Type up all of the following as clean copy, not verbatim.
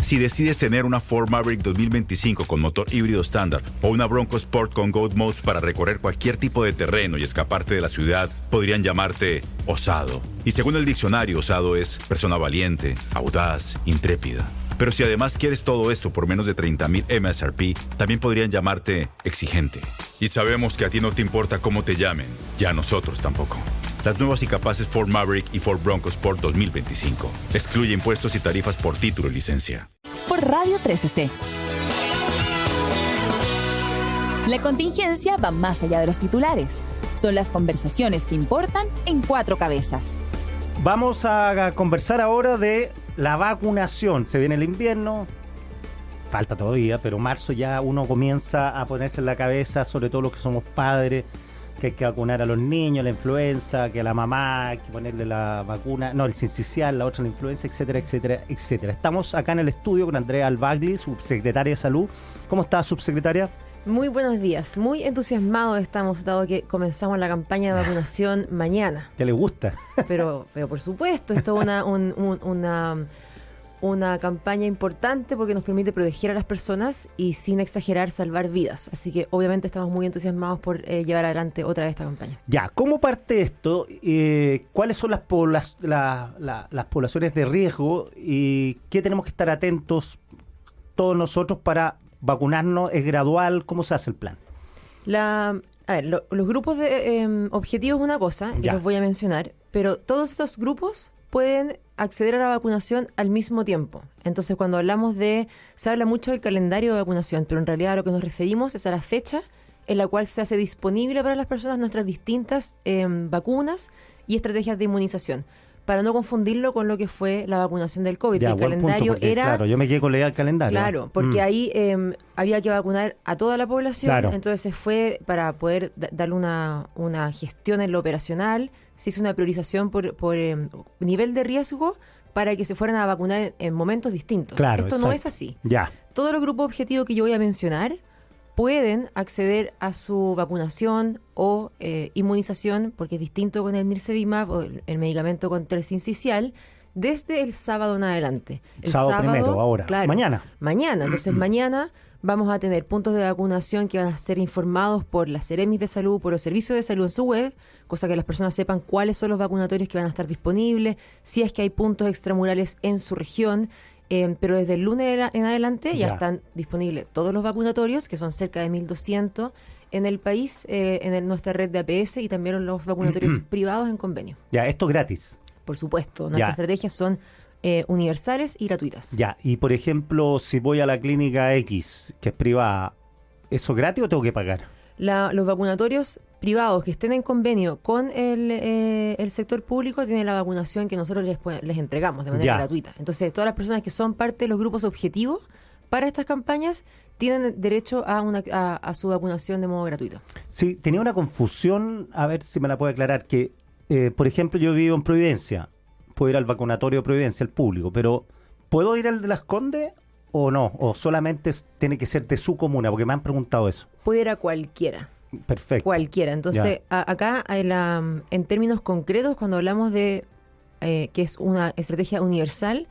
Si decides tener una Ford Maverick 2025 con motor híbrido estándar o una Bronco Sport con Gold Modes para recorrer cualquier tipo de terreno y escaparte de la ciudad, podrían llamarte osado. Y según el diccionario, osado es persona valiente, audaz, intrépida. Pero si además quieres todo esto por menos de $30,000 MSRP, también podrían llamarte exigente. Y sabemos que a ti no te importa cómo te llamen, ya a nosotros tampoco. Las nuevas y capaces Ford Maverick y Ford Bronco Sport 2025. Excluye impuestos y tarifas por título y licencia. Por Radio 13C. La contingencia va más allá de los titulares. Son las conversaciones que importan en 4 cabezas. Vamos a conversar ahora de la vacunación. Se viene el invierno, falta todavía, pero marzo ya uno comienza a ponerse en la cabeza, sobre todo los que somos padres, que hay que vacunar a los niños, la influenza, que a la mamá hay que ponerle la vacuna, no, el sincicial, la otra la influenza, etcétera, etcétera, etcétera. Estamos acá en el estudio con Andrea Albagli, subsecretaria de Salud. ¿Cómo está, subsecretaria? Muy buenos días, muy entusiasmados estamos, dado que comenzamos la campaña de vacunación mañana. ¿Te le gusta? Pero por supuesto, esto es una campaña importante porque nos permite proteger a las personas y, sin exagerar, salvar vidas. Así que obviamente estamos muy entusiasmados por llevar adelante otra vez esta campaña. Ya, ¿cómo parte esto? ¿Cuáles son las poblaciones de riesgo y qué tenemos que estar atentos todos nosotros para vacunarnos? ¿Es gradual? ¿Cómo se hace el plan? Los grupos de objetivos es una cosa, y los voy a mencionar, pero todos estos grupos pueden acceder a la vacunación al mismo tiempo. Entonces, cuando hablamos se habla mucho del calendario de vacunación, pero en realidad a lo que nos referimos es a la fecha en la cual se hace disponible para las personas nuestras distintas vacunas y estrategias de inmunización, para no confundirlo con lo que fue la vacunación del COVID. Ya, el calendario porque, era... Claro, yo me quedé con la idea del calendario. Claro, porque ahí había que vacunar a toda la población, Claro. Entonces se fue para poder darle una gestión en lo operacional, se hizo una priorización por nivel de riesgo para que se fueran a vacunar en momentos distintos. Claro, Esto no es así. Ya. Todos los grupos objetivos que yo voy a mencionar pueden acceder a su vacunación o inmunización, porque es distinto con el Nirsevimab o el medicamento contra el sincicial, desde el sábado en adelante. El sábado primero, ahora. Claro, Mañana. Entonces, mañana vamos a tener puntos de vacunación que van a ser informados por las Seremis de Salud, por los servicios de salud en su web, cosa que las personas sepan cuáles son los vacunatorios que van a estar disponibles, si es que hay puntos extramurales en su región. Pero desde el lunes en adelante ya están disponibles todos los vacunatorios, que son cerca de 1.200 en el país, nuestra red de APS, y también los vacunatorios privados en convenio. Ya, esto es gratis. Por supuesto, nuestras estrategias son universales y gratuitas. Ya, y por ejemplo, si voy a la clínica X, que es privada, ¿eso es gratis o tengo que pagar? Los vacunatorios privados que estén en convenio con el sector público tienen la vacunación que nosotros les entregamos de manera gratuita. Entonces, todas las personas que son parte de los grupos objetivos para estas campañas tienen derecho a su vacunación de modo gratuito. Sí, tenía una confusión, a ver si me la puede aclarar, que, por ejemplo, yo vivo en Providencia, puedo ir al vacunatorio de Providencia, el público, pero ¿puedo ir al de Las Condes o no? ¿O solamente tiene que ser de su comuna? Porque me han preguntado eso. Puede ir a cualquiera. Perfecto. Cualquiera. Entonces, acá en términos concretos, cuando hablamos de que es una estrategia universal,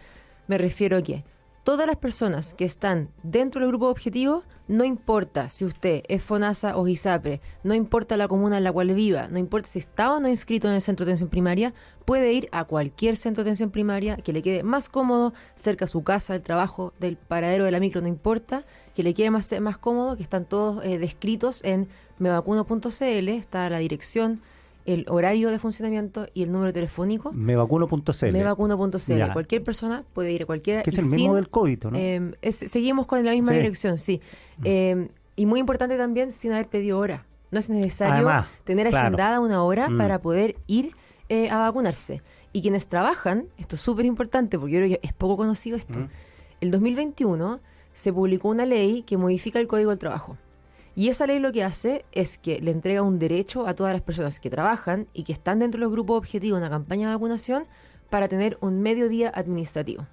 me refiero a que todas las personas que están dentro del grupo objetivo, no importa si usted es FONASA o ISAPRE, no importa la comuna en la cual viva, no importa si está o no inscrito en el centro de atención primaria, puede ir a cualquier centro de atención primaria que le quede más cómodo, cerca a su casa, del trabajo, del paradero de la micro, no importa, que le quede más cómodo, que están todos descritos en mevacuno.cl, está la dirección, el horario de funcionamiento y el número telefónico. Mevacuno.cl. Mevacuno.cl. Cualquier persona puede ir a cualquiera. Que es el mismo del COVID, ¿no? Seguimos con la misma dirección, sí. Y muy importante también, sin haber pedido hora. No es necesario tener agendada una hora para poder ir a vacunarse. Y quienes trabajan, esto es súper importante porque yo creo que es poco conocido esto. El 2021 se publicó una ley que modifica el Código del Trabajo. Y esa ley lo que hace es que le entrega un derecho a todas las personas que trabajan y que están dentro de los grupos objetivos en una campaña de vacunación para tener un mediodía administrativo.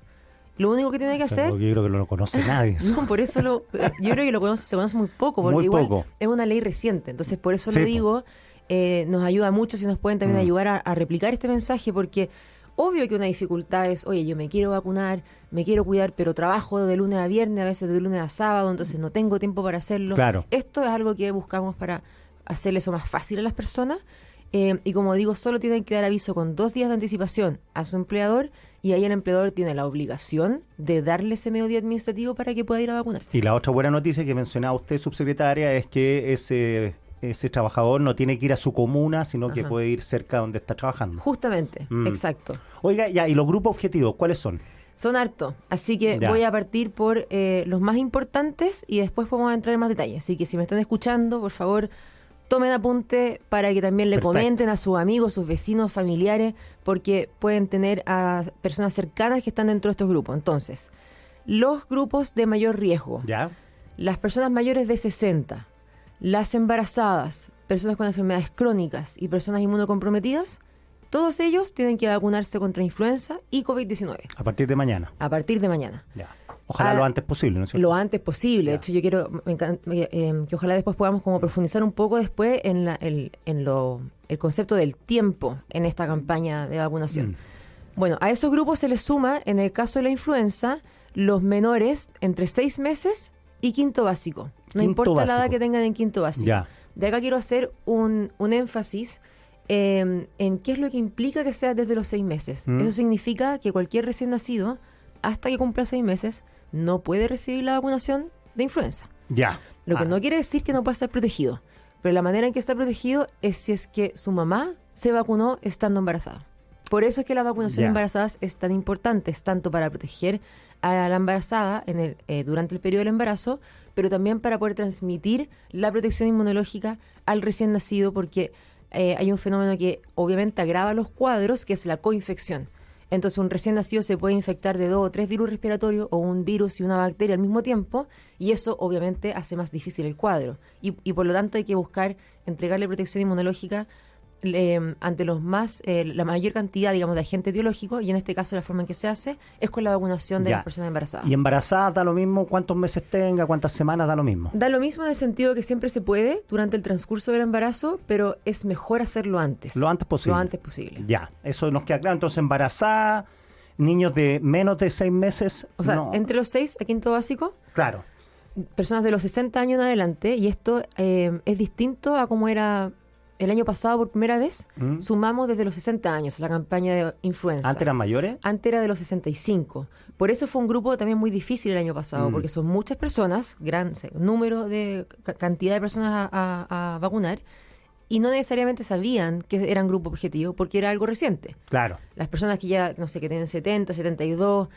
Lo único que tiene que hacer... Yo creo que no lo conoce nadie. No, por eso yo creo que se conoce muy poco, porque muy igual poco. Es una ley reciente. Entonces, por eso lo digo, nos ayuda mucho si nos pueden también ayudar a replicar este mensaje, porque Obvio que una dificultad es, oye, yo me quiero vacunar, me quiero cuidar, pero trabajo de lunes a viernes, a veces de lunes a sábado, entonces no tengo tiempo para hacerlo. Claro. Esto es algo que buscamos para hacerle eso más fácil a las personas. Y como digo, solo tienen que dar aviso con 2 días de anticipación a su empleador, y ahí el empleador tiene la obligación de darle ese medio día administrativo para que pueda ir a vacunarse. Y la otra buena noticia que mencionaba usted, subsecretaria, es que ese trabajador no tiene que ir a su comuna, sino que Ajá. puede ir cerca donde está trabajando. Justamente, exacto. Oiga, ya, ¿y los grupos objetivos cuáles son? Son harto, así que Ya. voy a partir por los más importantes y después podemos entrar en más detalles. Así que si me están escuchando, por favor, tomen apunte para que también le Perfecto. comenten a sus amigos, sus vecinos, familiares, porque pueden tener a personas cercanas que están dentro de estos grupos. Entonces, los grupos de mayor riesgo, ¿Ya? las personas mayores de 60, las embarazadas, personas con enfermedades crónicas y personas inmunocomprometidas, todos ellos tienen que vacunarse contra influenza y COVID-19 A partir de mañana. a partir de mañana. Ya. Ojalá lo antes posible, ¿no es cierto? Lo antes posible. Ya. De hecho, yo quiero que ojalá después podamos como profundizar un poco después en el concepto del tiempo en esta campaña de vacunación. Bueno, a esos grupos se les suma, en el caso de la influenza, los menores entre 6 meses y quinto básico. No Quinto importa la edad básico. que tengan en quinto básico. Ya. De acá quiero hacer un énfasis en qué es lo que implica que sea desde los 6 meses. Eso significa que cualquier recién nacido, hasta que cumpla 6 meses, no puede recibir la vacunación de influenza. Ya. Lo que no quiere decir que no pueda estar protegido. Pero la manera en que está protegido es si es que su mamá se vacunó estando embarazada. Por eso es que la vacunación Ya. de embarazadas es tan importante, es tanto para proteger a la embarazada durante el periodo del embarazo, pero también para poder transmitir la protección inmunológica al recién nacido, porque hay un fenómeno que obviamente agrava los cuadros, que es la coinfección. Entonces un recién nacido se puede infectar de 2 o 3 virus respiratorios o un virus y una bacteria al mismo tiempo, y eso obviamente hace más difícil el cuadro. Y por lo tanto hay que buscar entregarle protección inmunológica ante la mayor cantidad, digamos, de agentes etiológicos, y en este caso la forma en que se hace es con la vacunación de Ya. las personas embarazadas. Y embarazada da lo mismo, cuántos meses tenga, cuántas semanas da lo mismo. Da lo mismo en el sentido que siempre se puede durante el transcurso del embarazo, pero es mejor hacerlo antes. Lo antes posible. Lo antes posible. Ya, eso nos queda claro. Entonces, embarazada, niños de menos de 6 meses. O sea, no. entre los 6 a quinto básico, Claro. personas de los 60 años en adelante, y esto es distinto a cómo era el año pasado por primera vez. Sumamos desde los 60 años la campaña de influenza. ¿Antes eran mayores? Antes era de los 65. Por eso fue un grupo también muy difícil el año pasado, porque son muchas personas, gran número de cantidad de personas a vacunar, y no necesariamente sabían que eran grupo objetivo porque era algo reciente. Claro. Las personas que ya, no sé, que tienen 70, 72,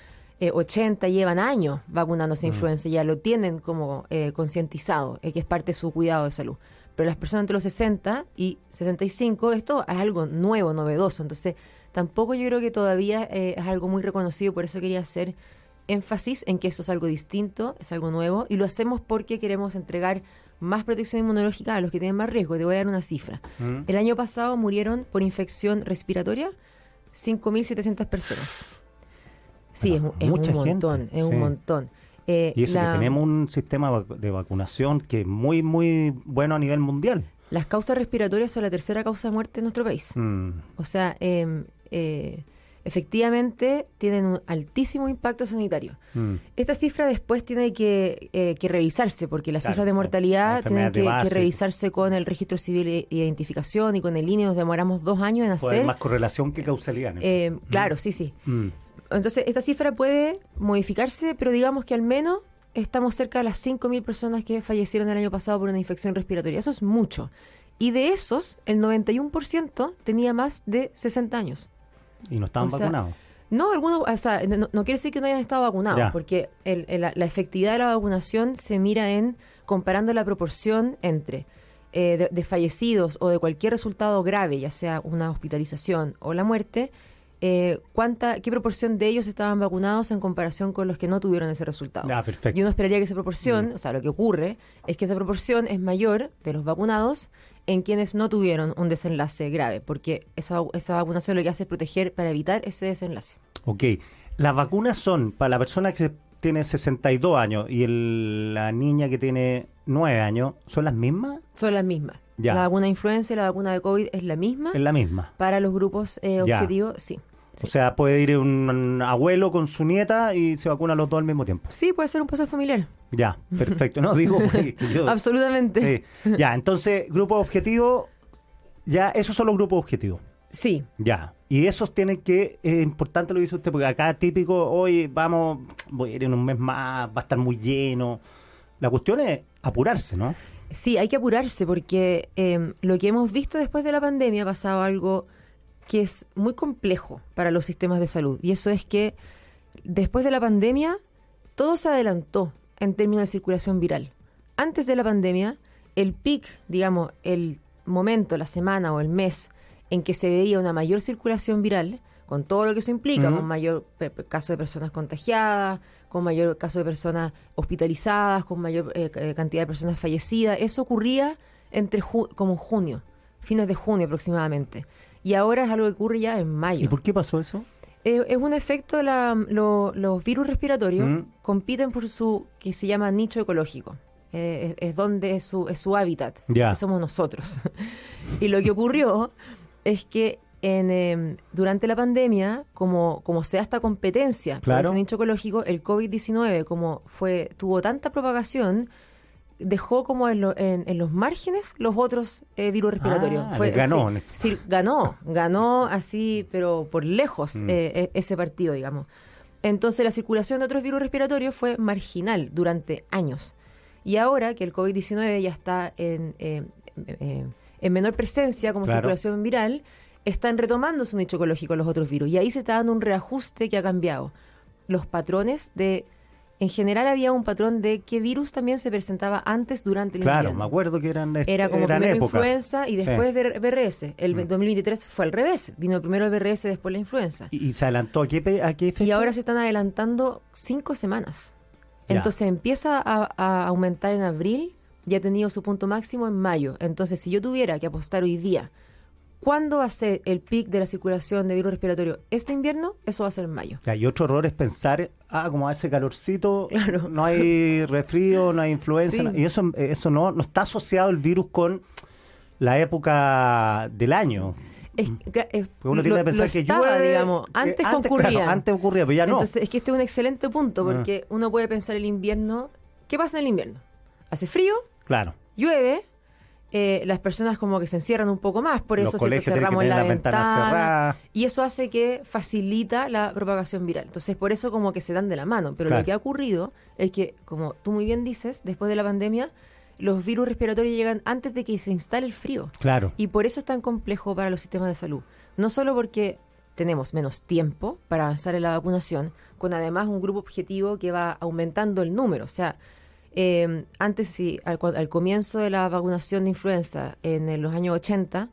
80, llevan años vacunándose influenza, ya lo tienen como concientizado, que es parte de su cuidado de salud. Pero las personas entre los 60 y 65, esto es algo nuevo, novedoso. Entonces, tampoco yo creo que todavía es algo muy reconocido. Por eso quería hacer énfasis en que esto es algo distinto, es algo nuevo. Y lo hacemos porque queremos entregar más protección inmunológica a los que tienen más riesgo. Te voy a dar una cifra. El año pasado murieron por infección respiratoria 5.700 personas. Sí, Bueno, es un mucha montón, gente, es sí. un montón. Y eso que tenemos un sistema de vacunación que es muy, muy bueno a nivel mundial. Las causas respiratorias son la tercera causa de muerte en nuestro país. O sea, efectivamente tienen un altísimo impacto sanitario. Esta cifra después tiene que revisarse, porque las Claro, cifras de mortalidad tienen enfermedades de que base. revisarse con el registro civil de identificación y con el INE. Nos demoramos 2 años en Puede haber hacer. más correlación que causalidad. ¿no? Claro, sí, sí. Mm. Entonces, esta cifra puede modificarse, pero digamos que al menos estamos cerca de las 5.000 personas que fallecieron el año pasado por una infección respiratoria. Eso es mucho. Y de esos, el 91% tenía más de 60 años. Y no estaban O sea, vacunados. No, algunos, o sea, no quiere decir que no hayan estado vacunados, Ya. porque la efectividad de la vacunación se mira en comparando la proporción entre de fallecidos o de cualquier resultado grave, ya sea una hospitalización o la muerte, qué proporción de ellos estaban vacunados en comparación con los que no tuvieron ese resultado. Ah, perfecto. Y uno esperaría que esa proporción, o sea, lo que ocurre es que esa proporción es mayor de los vacunados en quienes no tuvieron un desenlace grave, porque esa vacunación lo que hace es proteger para evitar ese desenlace. Ok. Las vacunas son para la persona que tiene 62 años y la niña que tiene 9 años, ¿son las mismas? Son las mismas. Ya. La vacuna de influenza y la vacuna de COVID es la misma. Es la misma. Para los grupos Ya. objetivos, sí. O sea, puede ir un abuelo con su nieta y se vacunan los dos al mismo tiempo. Sí, puede ser un paso familiar. Ya, perfecto. No, digo, que yo... Absolutamente. Sí. Ya, entonces, grupos objetivos, ya, esos son los grupos objetivos. Sí. Ya, y esos tienen que, es importante lo que dice usted, porque acá típico, hoy vamos, voy a ir en un mes más, va a estar muy lleno. La cuestión es apurarse, ¿no? Sí, hay que apurarse porque lo que hemos visto después de la pandemia ha pasado algo que es muy complejo para los sistemas de salud. Y eso es que después de la pandemia todo se adelantó en términos de circulación viral. Antes de la pandemia, el pic, digamos, el momento, la semana o el mes en que se veía una mayor circulación viral, con todo lo que eso implica, con mayor caso de personas contagiadas, con mayor caso de personas hospitalizadas, con mayor cantidad de personas fallecidas. Eso ocurría entre como junio, fines de junio aproximadamente. Y ahora es algo que ocurre ya en mayo. ¿Y por qué pasó eso? Es un efecto, los virus respiratorios compiten por su, que se llama nicho ecológico. Es donde es su hábitat, que somos nosotros. Y lo que ocurrió es que durante la pandemia, como se da esta competencia por este nicho ecológico, el COVID-19, como tuvo tanta propagación, dejó como en los márgenes los otros virus respiratorios. Ganó así, pero por lejos ese partido, digamos. Entonces la circulación de otros virus respiratorios fue marginal durante años. Y ahora que el COVID-19 ya está en menor presencia como circulación viral, están retomando su nicho ecológico los otros virus. Y ahí se está dando un reajuste que ha cambiado. Los patrones en general había un patrón de qué virus también se presentaba antes, durante el invierno. Claro, me acuerdo que era como primero influenza y después BRS. El 2023 fue al revés. Vino primero el BRS, después la influenza. ¿Y se adelantó a qué fecha? Y ahora se están adelantando 5 semanas. Entonces empieza a aumentar en abril y ha tenido su punto máximo en mayo. Entonces, si yo tuviera que apostar hoy día, ¿cuándo va a ser el pic de la circulación de virus respiratorio este invierno? Eso va a ser en mayo. Y otro error es pensar, como hace calorcito, no hay resfrío, no hay influenza. Sí. Y eso no está asociado el virus con la época del año. Uno tiene que pensar que llueve, digamos, antes concurría. Claro, antes ocurría, pero ya no. Entonces, es que este es un excelente punto, porque uno puede pensar el invierno. ¿Qué pasa en el invierno? Hace frío, llueve, las personas como que se encierran un poco más, por eso cerramos la ventana, y eso hace que facilita la propagación viral. Entonces, por eso como que se dan de la mano. Pero lo que ha ocurrido es que, como tú muy bien dices, después de la pandemia, los virus respiratorios llegan antes de que se instale el frío. Claro. Y por eso es tan complejo para los sistemas de salud. No solo porque tenemos menos tiempo para avanzar en la vacunación, con además un grupo objetivo que va aumentando el número. O sea, antes, al comienzo de la vacunación de influenza, en los años 80,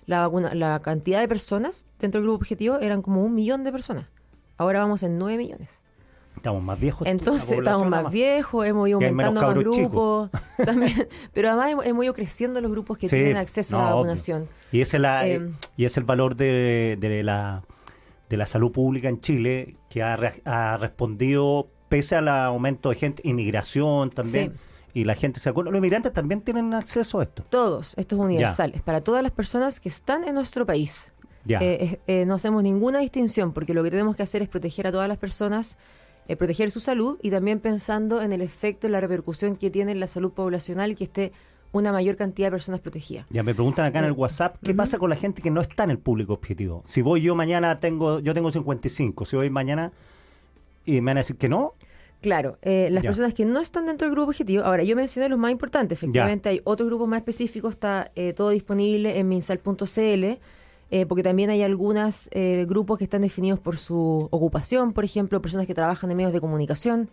la cantidad de personas dentro del grupo objetivo eran como 1 millón de personas. Ahora vamos en 9 millones. Estamos más viejos. Entonces estamos más viejos, hemos ido aumentando más grupos. También, pero además hemos ido creciendo los grupos que tienen acceso a la vacunación. Y ese es el valor de la salud pública en Chile, que ha respondido pese al aumento de gente, inmigración también. Sí. Y la gente se acuerda. Los inmigrantes también tienen acceso a esto. Todos, esto es universal. Es para todas las personas que están en nuestro país. No hacemos ninguna distinción, porque lo que tenemos que hacer es proteger a todas las personas, proteger su salud, y también pensando en el efecto, en la repercusión que tiene en la salud poblacional que esté una mayor cantidad de personas protegidas. Ya me preguntan acá en el WhatsApp, ¿qué pasa con la gente que no está en el público objetivo? Si voy yo mañana, yo tengo 55, si voy mañana y me van a decir que no. Claro, las personas que no están dentro del grupo objetivo, ahora yo mencioné los más importantes, efectivamente hay otros grupos más específicos, está todo disponible en minsal.cl, porque también hay algunos grupos que están definidos por su ocupación, por ejemplo, personas que trabajan en medios de comunicación,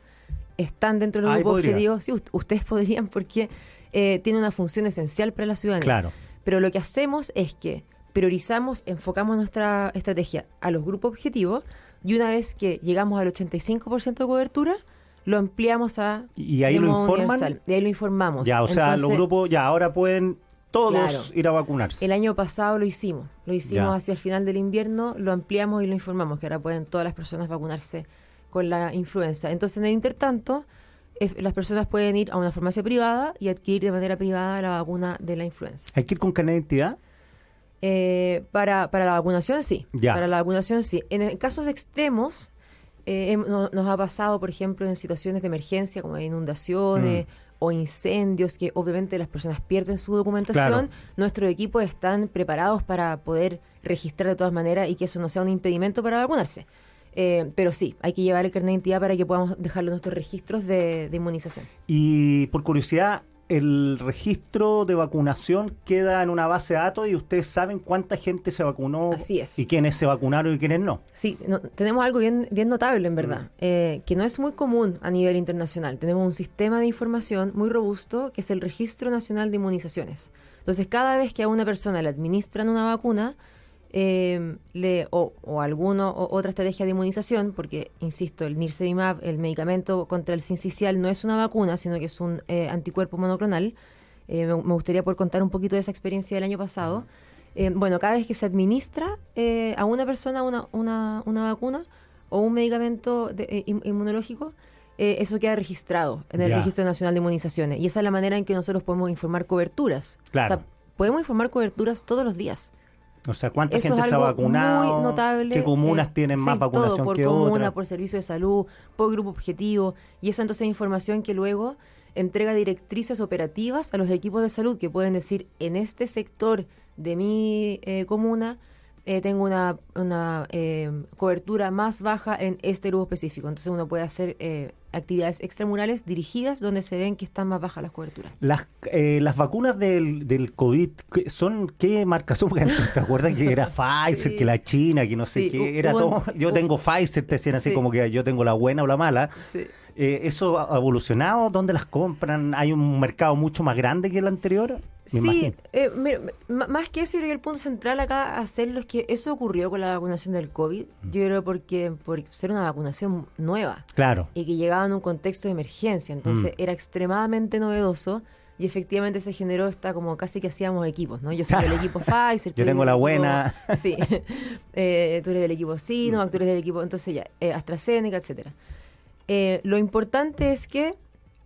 están dentro del grupo objetivo. Sí, ustedes podrían, porque tiene una función esencial para la ciudadanía. Claro. Pero lo que hacemos es que priorizamos, enfocamos nuestra estrategia a los grupos objetivos, y una vez que llegamos al 85% de cobertura, lo ampliamos a ¿Y ahí lo informan? Universal. Y ahí lo informamos. Ya, o sea, los grupos ya ahora pueden todos ir a vacunarse. El año pasado lo hicimos hacia el final del invierno, lo ampliamos y lo informamos, que ahora pueden todas las personas vacunarse con la influenza. Entonces, en el intertanto, las personas pueden ir a una farmacia privada y adquirir de manera privada la vacuna de la influenza. ¿Hay que ir con carnet de identidad? Para la vacunación, sí. Ya. Para la vacunación, sí. En casos extremos, nos ha pasado, por ejemplo, en situaciones de emergencia, como inundaciones o incendios, que obviamente las personas pierden su documentación. Claro. Nuestros equipos están preparados para poder registrar de todas maneras y que eso no sea un impedimento para vacunarse. Pero sí, hay que llevar el carnet de identidad para que podamos dejarlo en nuestros registros de inmunización. Y por curiosidad, el registro de vacunación queda en una base de datos y ustedes saben cuánta gente se vacunó. Así es. Y quiénes se vacunaron y quiénes no. Sí, tenemos algo bien notable, en verdad, que no es muy común a nivel internacional. Tenemos un sistema de información muy robusto que es el Registro Nacional de Inmunizaciones. Entonces, cada vez que a una persona le administran una vacuna, otra estrategia de inmunización, porque, insisto, el Nirsevimab, el medicamento contra el sincicial, no es una vacuna, sino que es un anticuerpo monoclonal. Me gustaría poder contar un poquito de esa experiencia del año pasado. Cada vez que se administra a una persona una vacuna o un medicamento inmunológico, eso queda registrado en el Registro Nacional de Inmunizaciones. Y esa es la manera en que nosotros podemos informar coberturas. Claro. O sea, podemos informar coberturas todos los días. O sea, ¿cuánta Eso gente es se ha algo vacunado? muy notable. ¿Qué comunas tienen más vacunación todo, por que comuna, otras? por servicio de salud, por grupo objetivo. Y esa entonces es información que luego entrega directrices operativas a los equipos de salud que pueden decir, en este sector de mi comuna tengo una cobertura más baja en este grupo específico. Entonces uno puede hacer actividades extramurales dirigidas donde se ven que están más bajas las coberturas. Las vacunas del COVID, ¿qué marcas son? Porque antes, ¿te acuerdas que era Pfizer, Sí. que la China, que no sé Sí, qué? Era todo. Yo tengo Pfizer, te decían así Sí. como que yo tengo la buena o la mala. Sí. ¿Eso ha evolucionado? ¿Dónde las compran? ¿Hay un mercado mucho más grande que el anterior? Me Sí, imagino. más que eso, yo creo que el punto central acá a hacerlo es que eso ocurrió con la vacunación del COVID. Yo creo por ser una vacunación nueva Claro. y que llegaba en un contexto de emergencia. Entonces era extremadamente novedoso y efectivamente se generó como casi que hacíamos equipos, ¿no? Yo soy del equipo Pfizer. tú Yo eres tengo del la equipo- buena. Sí. Tú eres del equipo Sinovac, tú eres del equipo... Entonces ya, AstraZeneca, etcétera. Lo importante es que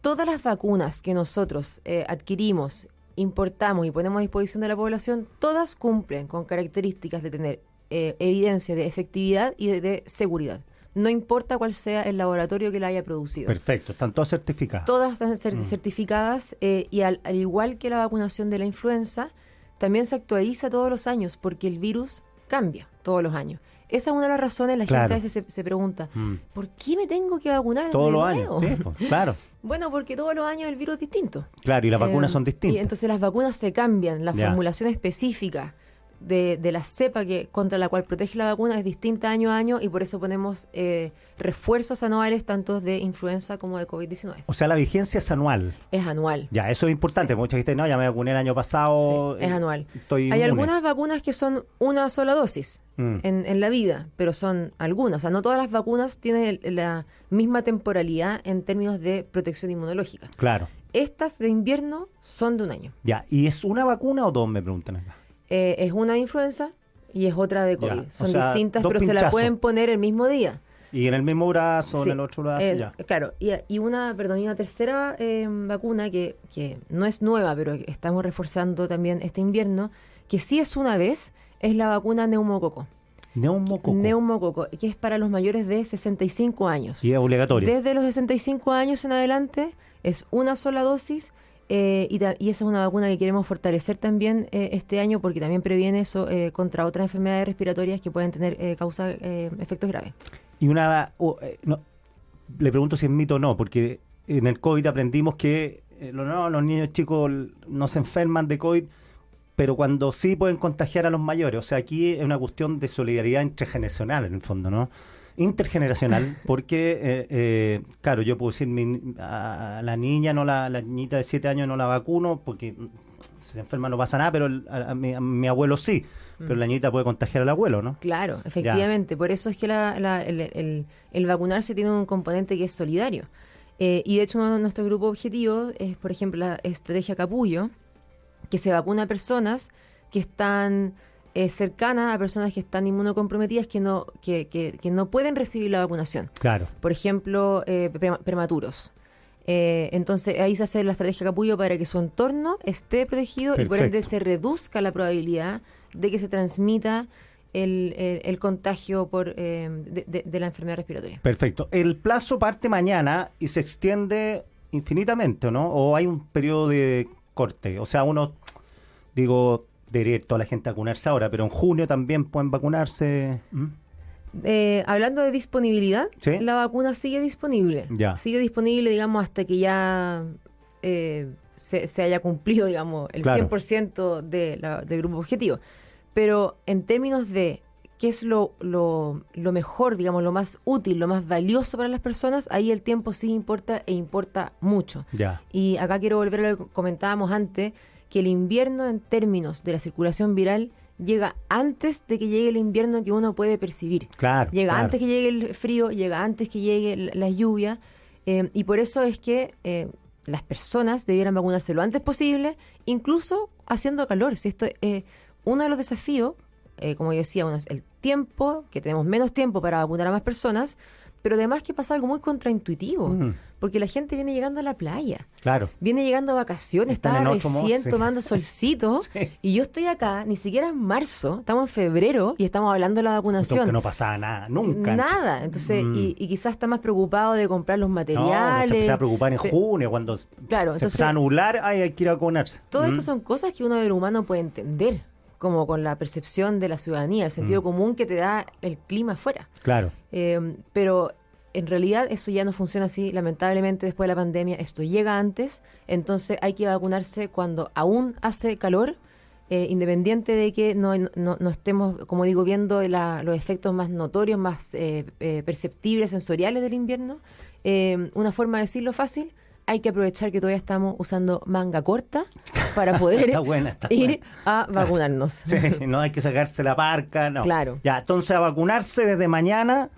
todas las vacunas que nosotros adquirimos, importamos y ponemos a disposición de la población, todas cumplen con características de tener evidencia de efectividad y de seguridad. No importa cuál sea el laboratorio que la haya producido. Perfecto, están todas certificadas. Todas están certificadas y al igual que la vacunación de la influenza, también se actualiza todos los años porque el virus cambia todos los años. Esa es una de las razones, la Claro. gente a veces se pregunta, ¿por qué me tengo que vacunar Todos de los nuevo? años, sí, pues, claro. Bueno, porque todos los años el virus es distinto. Claro, y las vacunas son Y distintas. entonces las vacunas se cambian, la Ya. formulación específica de la cepa contra la cual protege la vacuna es distinta año a año y por eso ponemos refuerzos anuales tanto de influenza como de COVID-19. O sea, la vigencia es anual. Es anual. Ya, eso es importante. Sí. Mucha gente, no, ya me vacuné el año pasado. Sí, es anual. Estoy Hay inmune. algunas vacunas que son una sola dosis en la vida, pero son algunas. O sea, no todas las vacunas tienen la misma temporalidad en términos de protección inmunológica. Claro. Estas de invierno son de un año. Ya, ¿y es una vacuna o dos? Me preguntan acá. Es una de influenza y es otra de COVID. Ya, Son o sea, distintas, dos pero se la pinchazos. pueden poner el mismo día. Y en el mismo brazo, Sí, en el otro brazo, ya. Claro, y una tercera vacuna que no es nueva, pero que estamos reforzando también este invierno, que sí es una vez, es la vacuna neumococo. Neumococo. Neumococo, que es para los mayores de 65 años. Y es obligatorio. Desde los 65 años en adelante es una sola dosis y esa es una vacuna que queremos fortalecer también este año porque también previene eso contra otras enfermedades respiratorias que pueden tener efectos graves. Y no, le pregunto si es mito o no, porque en el COVID aprendimos que los niños chicos no se enferman de COVID, pero cuando sí pueden contagiar a los mayores. O sea, aquí es una cuestión de solidaridad intergeneracional, en el fondo, ¿no? Intergeneracional, porque, claro, yo puedo decir a la niña, la niñita de 7 años no la vacuno, porque si se enferma no pasa nada, pero a mi abuelo sí. Pero la niñita puede contagiar al abuelo, ¿no? Claro, efectivamente. Por eso es que el vacunarse tiene un componente que es solidario. Y de hecho uno de nuestros grupos objetivos es, por ejemplo, la estrategia Capullo, que se vacuna a personas que están cercanas a personas que están inmunocomprometidas que no pueden recibir la vacunación. Claro. Por ejemplo, prematuros. Entonces ahí se hace la estrategia Capullo para que su entorno esté protegido y por ende Perfecto. se reduzca la probabilidad de que se transmita el contagio de la enfermedad respiratoria. Perfecto. El plazo parte mañana y se extiende infinitamente, ¿no? ¿O hay un periodo de corte? O sea, debería ir toda la gente a vacunarse ahora, pero en junio también pueden vacunarse. Hablando de disponibilidad, ¿Sí? la vacuna sigue disponible. Ya. Sigue disponible, digamos, hasta que ya se haya cumplido, digamos, el Claro. 100% del grupo objetivo. Pero en términos de qué es lo mejor, digamos, lo más útil, lo más valioso para las personas, ahí el tiempo sí importa e importa mucho. Ya. Y acá quiero volver a lo que comentábamos antes, que el invierno en términos de la circulación viral llega antes de que llegue el invierno que uno puede percibir. Claro. Llega claro. antes que llegue el frío, llega antes que llegue la lluvia, y por eso es que las personas debieran vacunarse lo antes posible, incluso haciendo calor. Si esto uno de los desafíos, como yo decía, uno es el tiempo, que tenemos menos tiempo para vacunar a más personas, pero además que pasa algo muy contraintuitivo, porque la gente viene llegando a la playa. Claro. Viene llegando a vacaciones, Están estaba en otro modo, recién sí. tomando solcito, Sí. y yo estoy acá, ni siquiera en marzo, estamos en febrero y estamos hablando de la vacunación. Que no pasaba nada, nunca. Nada, entonces, y quizás está más preocupado de comprar los No, materiales. se empezaba a preocupar en Pe- junio, cuando Claro, se entonces, empezaba a nublar, hay que ir a vacunarse. todo esto son cosas que uno del humano puede entender, como con la percepción de la ciudadanía, el sentido común que te da el clima afuera. Claro. Pero en realidad eso ya no funciona así, lamentablemente después de la pandemia esto llega antes, entonces hay que vacunarse cuando aún hace calor, independiente de que no estemos, como digo, viendo los efectos más notorios, más perceptibles, sensoriales del invierno. Una forma de decirlo fácil, hay que aprovechar que todavía estamos usando manga corta para poder Está buena. ir a vacunarnos. Sí, no hay que sacarse la parca, no. Claro. Ya, entonces a vacunarse desde mañana,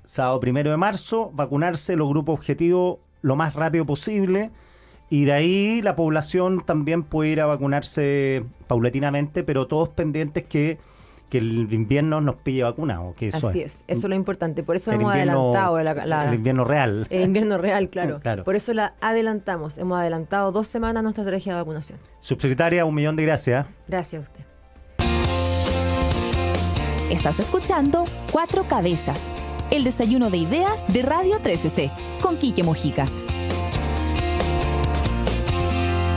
sábado 1 de marzo, vacunarse los grupos objetivos lo más rápido posible, y de ahí la población también puede ir a vacunarse paulatinamente, pero todos pendientes que el invierno nos pille vacunados. Que eso Así es, eso es lo importante. Por eso el hemos invierno, adelantado el invierno real. el invierno real, claro. Claro. Por eso la adelantamos. Hemos adelantado 2 semanas nuestra estrategia de vacunación. Subsecretaria, 1.000.000 de gracias. Gracias a usted. Estás escuchando Cuatro Cabezas, el desayuno de ideas de Radio 13C, con Quique Mojica.